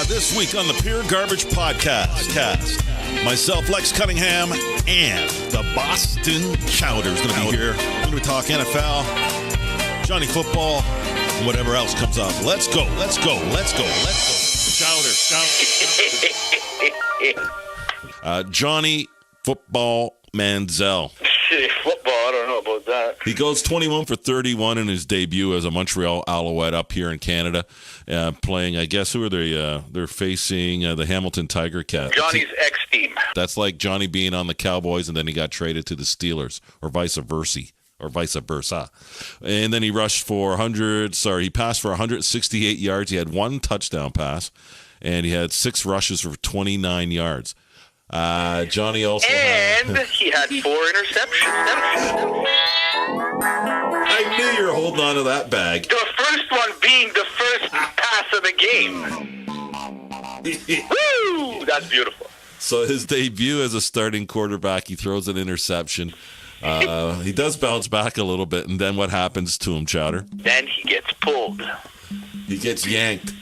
This week on the Pure Garbage Podcast, myself, Lex Cunningham, and the Boston Chowder is going to be here. We're going to talk NFL, Johnny football, and whatever else comes up. Let's go. Chowder. Johnny Football Manziel. Football, I don't know about that. He goes 21 for 31 in his debut as a Montreal Alouette up here in Canada, playing, I guess, who are they? They're facing the Hamilton Tiger Cats. Johnny's ex-team. That's like Johnny being on the Cowboys and then he got traded to the Steelers, or vice versa. And then he passed for 168 yards. He had one touchdown pass, and he had 6 rushes for 29 yards. Johnny also he had 4 interceptions. I knew you were holding on to that bag. The first one being the first pass of the game. Woo! That's beautiful. So his debut as a starting quarterback, he throws an interception. He does bounce back a little bit, and then what happens to him, Chowder? Then he gets pulled. He gets yanked.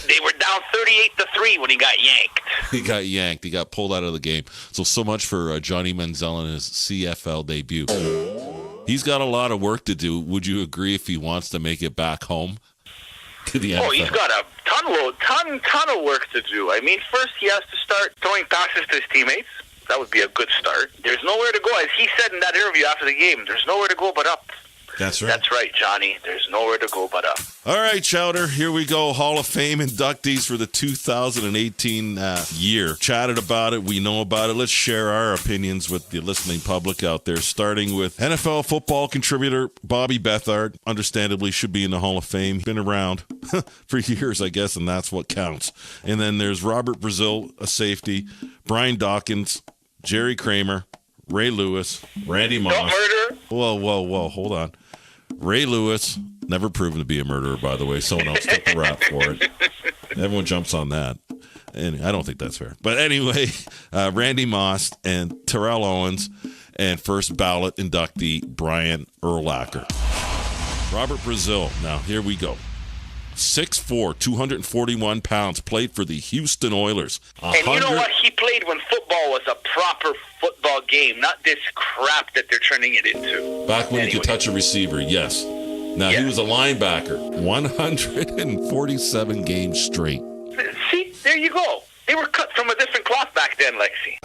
They were down 38-3 when he got yanked. He got yanked. He got pulled out of the game. So much for Johnny Manziel in his CFL debut. He's got a lot of work to do. Would you agree if he wants to make it back home to the NFL? Oh, he's got a ton of work to do. I mean, first he has to start throwing passes to his teammates. That would be a good start. There's nowhere to go. As he said in that interview after the game, there's nowhere to go but up. That's right. That's right, Johnny. There's nowhere to go but up. All right, Chowder, here we go. Hall of Fame inductees for the 2018 year. Chatted about it. We know about it. Let's share our opinions with the listening public out there, starting with NFL football contributor Bobby Bethard. Understandably should be in the Hall of Fame. Been around for years, I guess, and that's what counts. And then there's Robert Brazil, a safety, Brian Dawkins, Jerry Kramer, Ray Lewis, Randy Moss. Don't murder. Whoa, hold on. Ray Lewis, never proven to be a murderer, by the way. Someone else took the rap for it. Everyone jumps on that. And I don't think that's fair. But anyway, Randy Moss and Terrell Owens and first ballot inductee Brian Urlacher. Robert Brazil. Now, here we go. 6'4", 241 pounds, played for the Houston Oilers. And you know what? He played when football was a proper football game, not this crap that they're turning it into. Back when he could touch a receiver, yes. Now, he was a linebacker, 147 games straight. See, there you go. They were cut from a different cloth back then, Lexi.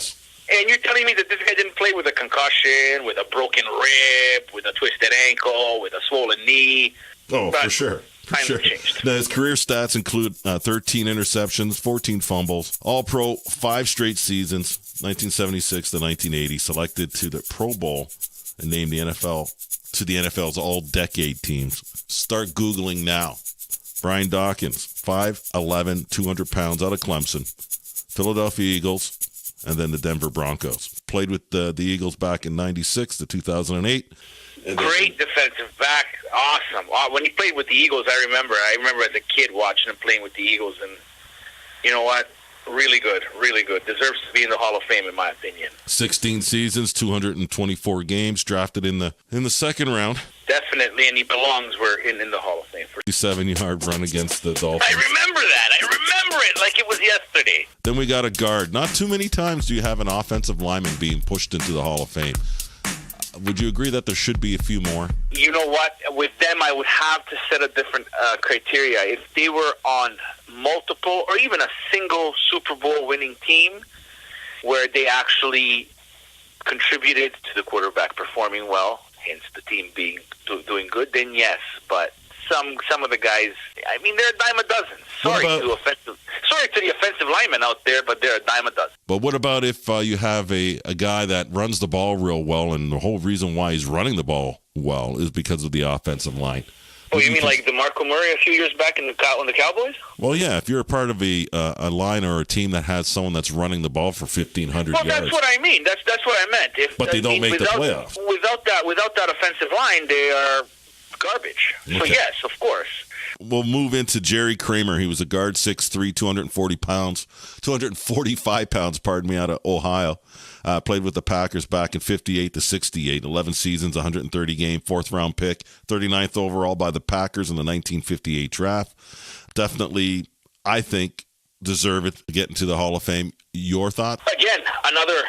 And you're telling me that this guy didn't play with a concussion, with a broken rib, with a twisted ankle, with a swollen knee. Oh, for sure. Sure. Now, his career stats include 13 interceptions, 14 fumbles, All-Pro 5 straight seasons, 1976 to 1980, selected to the Pro Bowl and named the NFL's All-Decade teams. Start Googling now. Brian Dawkins, 5'11", 200 pounds, out of Clemson, Philadelphia Eagles, and then the Denver Broncos. Played with the Eagles back in 96 to 2008. Great defensive back, awesome. When he played with the Eagles, I remember as a kid watching him playing with the Eagles, and you know what? Really good. Deserves to be in the Hall of Fame, in my opinion. 16 seasons, 224 games, drafted in the second round. Definitely, and he belongs in the Hall of Fame. 57-yard run against the Dolphins. I remember that. I remember it like it was yesterday. Then we got a guard. Not too many times do you have an offensive lineman being pushed into the Hall of Fame. Would you agree that there should be a few more? You know what? With them, I would have to set a different criteria. If they were on multiple or even a single Super Bowl winning team where they actually contributed to the quarterback performing well, hence the team being doing good, then yes. But some of the guys, I mean, they're a dime a dozen. Sorry to the offensive linemen out there, but they're a dime a dozen. But what about if you have a guy that runs the ball real well, and the whole reason why he's running the ball well is because of the offensive line? Oh, you mean like DeMarco Murray a few years back on the Cowboys? Well, yeah, if you're a part of a line or a team that has someone that's running the ball for 1,500 yards. Well, that's what I mean. That's what I meant. But they don't make the playoffs. Without that offensive line, they are garbage. Okay. So, yes, of course. We'll move into Jerry Kramer. He was a guard, 6'3", 245 pounds, out of Ohio. Played with the Packers back in 58 to 68, 11 seasons, 130 game, 4th round pick, 39th overall by the Packers in the 1958 draft. Definitely, I think, deserve it to get into the Hall of Fame. Your thought? Again, another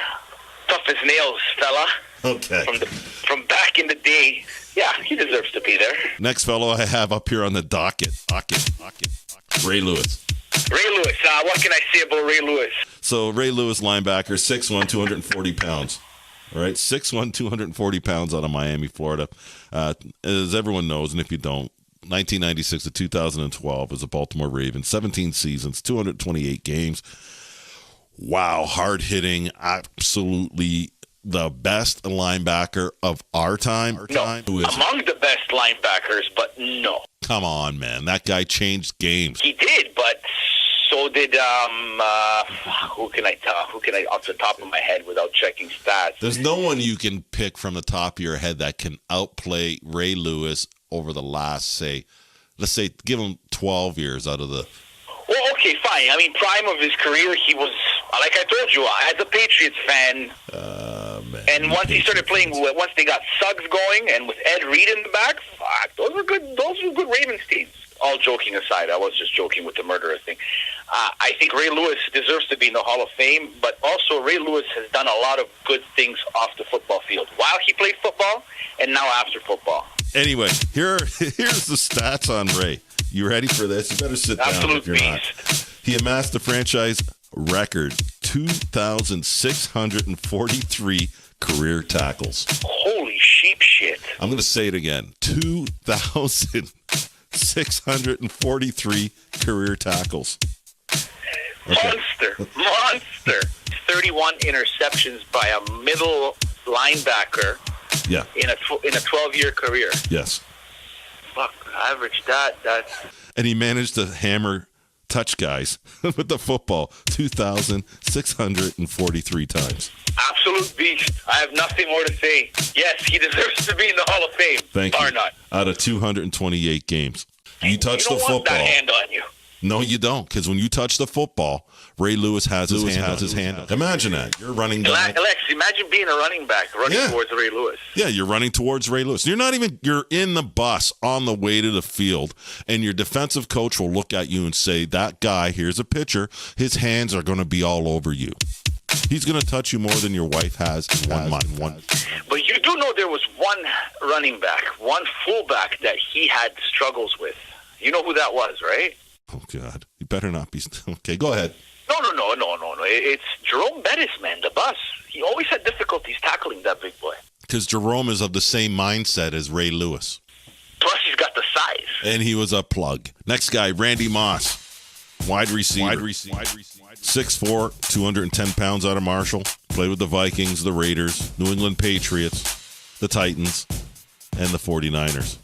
tough as nails fella. Okay. From back in the day. Yeah, he deserves to be there. Next fellow I have up here on the docket. Ray Lewis. Ray Lewis. What can I say about Ray Lewis? So Ray Lewis, linebacker, 6'1", 240 pounds. All right, 6'1", 240 pounds out of Miami, Florida. As everyone knows, and if you don't, 1996 to 2012 was a Baltimore Ravens, 17 seasons, 228 games. Wow, hard-hitting, absolutely the best linebacker of our time. Among the best linebackers, but no. Come on, man. That guy changed games. He did, but so did, who can I off the top of my head without checking stats? There's no one you can pick from the top of your head that can outplay Ray Lewis over the last, let's say, give him 12 years out of the... Well, okay, fine. I mean, prime of his career, he was, like I told you, as a Patriots fan, man, and once he started playing, once they got Suggs going, and with Ed Reed in the back, fuck, those were good Ravens teams. All joking aside, I was just joking with the murderer thing. I think Ray Lewis deserves to be in the Hall of Fame, but also Ray Lewis has done a lot of good things off the football field while he played football and now after football. Anyway, here's the stats on Ray. You ready for this? You better sit down if you're not. He amassed the franchise record 2,643 career tackles. Holy sheep shit. I'm going to say it again. 2,643 career tackles. Okay. Monster. 31 interceptions by a middle linebacker. Yeah. In a 12-year career. Yes. Fuck, average that. And he managed to hammer touch guys with the football 2,643 times. Absolute beast. I have nothing more to say. Yes, he deserves to be in the Hall of Fame. Thank you. Or not. Out of 228 games. You touch the football. You don't want that hand on you. No, you don't, because when you touch the football, Ray Lewis has his hand. Imagine that. You're running back. Alex, imagine being a running back running towards Ray Lewis. Yeah, you're running towards Ray Lewis. You're in the bus on the way to the field, and your defensive coach will look at you and say, that guy, here's a picture, his hands are going to be all over you. He's going to touch you more than your wife has in 1 month. But you do know there was one running back, one fullback that he had struggles with. You know who that was, right? Oh, God. You better not be... Okay, go ahead. No. It's Jerome Bettis, man, the bus. He always had difficulties tackling that big boy. Because Jerome is of the same mindset as Ray Lewis. Plus, he's got the size. And he was a plug. Next guy, Randy Moss. Wide receiver. 6'4", 210 pounds out of Marshall. Played with the Vikings, the Raiders, New England Patriots, the Titans, and the 49ers.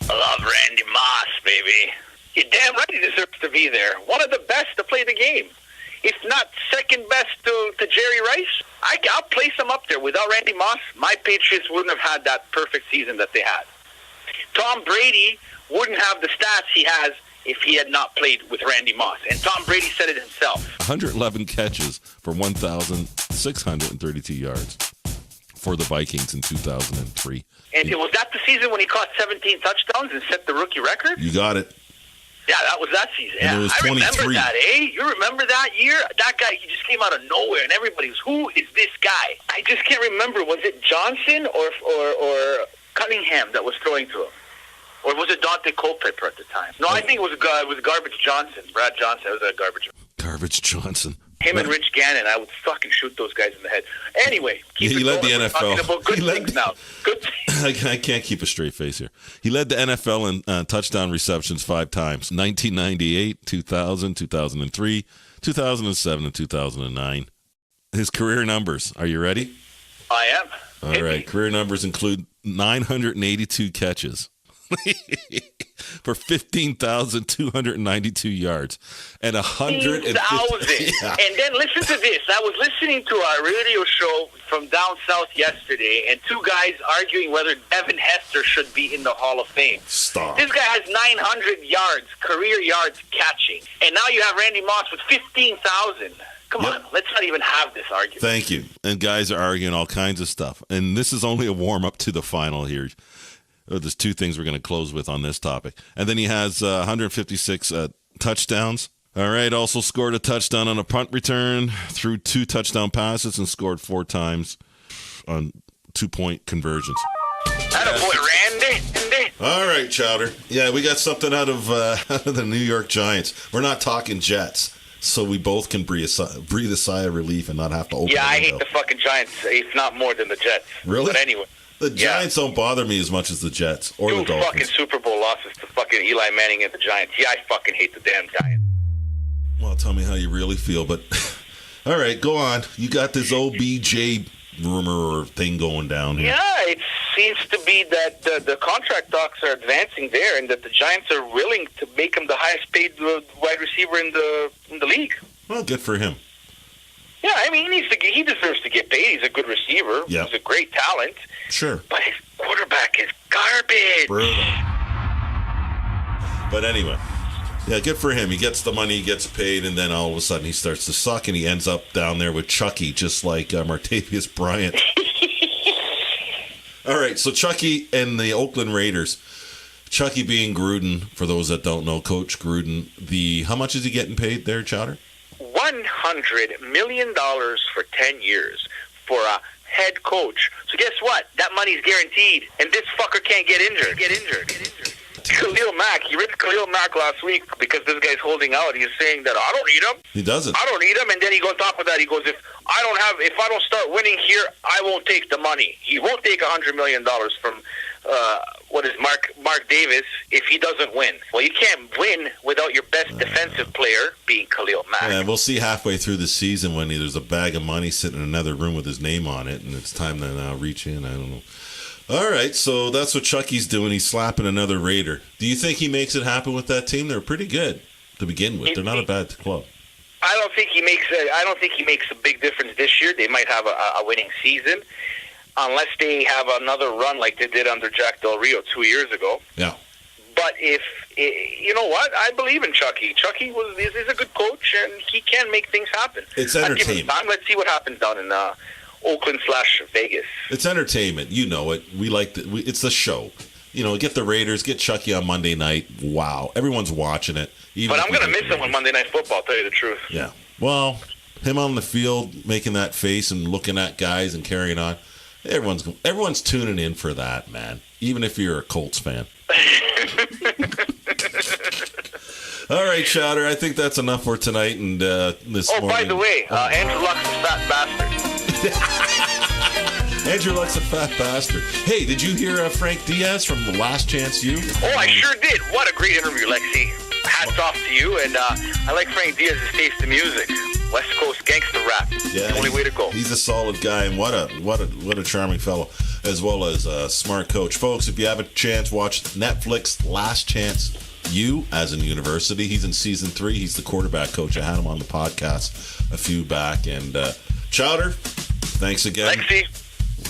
I love Randy Moss, baby. You're damn right he deserves to be there. One of the best to play the game. If not second best to Jerry Rice, I'll place him up there. Without Randy Moss, my Patriots wouldn't have had that perfect season that they had. Tom Brady wouldn't have the stats he has if he had not played with Randy Moss. And Tom Brady said it himself. 111 catches for 1,632 yards for the Vikings in 2003. And was that the season when he caught 17 touchdowns and set the rookie record? You got it. Yeah, that was that season. And yeah, it was I 23. remember that, You remember that year? That guy, he just came out of nowhere, and everybody was, who is this guy? I just can't remember. Was it Johnson or Cunningham that was throwing to him? Or was it Dante Culpepper at the time? No, I think it was Garbage Johnson. Brad Johnson. It was Garbage Johnson. Him and Rich Gannon, I would fucking shoot those guys in the head. Anyway, he led the NFL. Talking about good things now. Good things. I can't keep a straight face here. He led the NFL in touchdown receptions 5 times. 1998, 2000, 2003, 2007, and 2009. His career numbers. Are you ready? I am. All right. Career numbers include 982 catches. For 15,292 yards and 100,000. Yeah. And then listen to this. I was listening to our radio show from down south yesterday, and 2 guys arguing whether Devin Hester should be in the Hall of Fame. Stop. This guy has 900 yards, career yards catching, and now you have Randy Moss with 15,000. Come on, let's not even have this argument. Thank you. And guys are arguing all kinds of stuff, and this is only a warm-up to the final here. There's 2 things we're going to close with on this topic. And then he has 156 touchdowns, All right, also scored a touchdown on a punt return, threw 2 touchdown passes, and scored 4 times on 2-point conversions. Attaboy, Randy. All right, Chowder. Yeah, we got something out of the New York Giants. We're not talking Jets, so we both can breathe a sigh of relief and not have to open Yeah, the I window. hate the fucking Giants, if not more than the Jets. Really? But anyway. The Giants don't bother me as much as the Jets or the 2 Dolphins. fucking Super Bowl losses to fucking Eli Manning and the Giants. Yeah, I fucking hate the damn Giants. Well, tell me how you really feel, but all right, go on. You got this OBJ rumor or thing going down here. Yeah, it seems to be that the contract talks are advancing there, and that the Giants are willing to make him the highest paid wide receiver in the league. Well, good for him. Yeah, I mean, he deserves to get paid. He's a good receiver. Yeah. He's a great talent. Sure. But his quarterback is garbage. Brutal. But anyway, yeah, good for him. He gets the money, he gets paid, and then all of a sudden he starts to suck, and he ends up down there with Chucky, just like Martavius Bryant. All right, so Chucky and the Oakland Raiders. Chucky being Gruden, for those that don't know, Coach Gruden. How much is he getting paid there, Chowder? $100 million for 10 years for a head coach. So guess what? That money's guaranteed, and this fucker can't get injured. Khalil Mack, he ripped Khalil Mack last week because this guy's holding out. He's saying that I don't need him. He doesn't. I don't need him, and then he goes on top of that. He goes, if I don't start winning here, I won't take the money. He won't take $100 million from Mark Davis if he doesn't win. Well, you can't win without your best defensive player being Khalil Mack. Yeah, we'll see halfway through the season when there's a bag of money sitting in another room with his name on it, and it's time to now reach in. I don't know. All right, so that's what Chucky's doing. He's slapping another Raider. Do you think he makes it happen with that team? They're pretty good to begin with. They're not a bad club. I don't think he makes a big difference this year. They might have a winning season, unless they have another run like they did under Jack Del Rio 2 years ago. Yeah. But you know what? I believe in Chucky. Chucky is a good coach, and he can make things happen. It's entertainment. Let's see what happens down in Oakland/Vegas. It's entertainment. You know it. We like it's the show. You know, get the Raiders, get Chucky on Monday night. Wow. Everyone's watching it. But I'm going to miss him on Monday Night Football, I'll tell you the truth. Yeah. Well, him on the field making that face and looking at guys and carrying on. Everyone's tuning in for that, man. Even if you're a Colts fan. All right, Chowder. I think that's enough for tonight and this morning. Oh, by the way, Andrew Luck's a fat bastard. Andrew Luck's a fat bastard. Hey, did you hear Frank Diaz from The Last Chance U? Oh, I sure did. What a great interview, Lexi. Hats off to you, and I like Frank Diaz's taste in music. West Coast gangster rap. Yeah, the only way to go. He's a solid guy, and what a charming fellow, as well as a smart coach. Folks, if you have a chance, watch Netflix Last Chance U as in university. He's in season 3. He's the quarterback coach. I had him on the podcast a few back. And Chowder, thanks again. Lexi.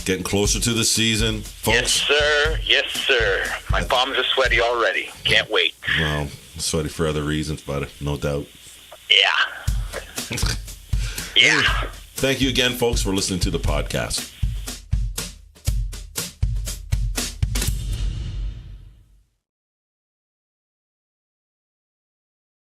Getting closer to the season, folks. Yes, sir. Yes, sir. My palms are sweaty already. Can't wait. Well, sweaty for other reasons, but no doubt. Yeah. Yeah. Thank you again, folks, for listening to the podcast.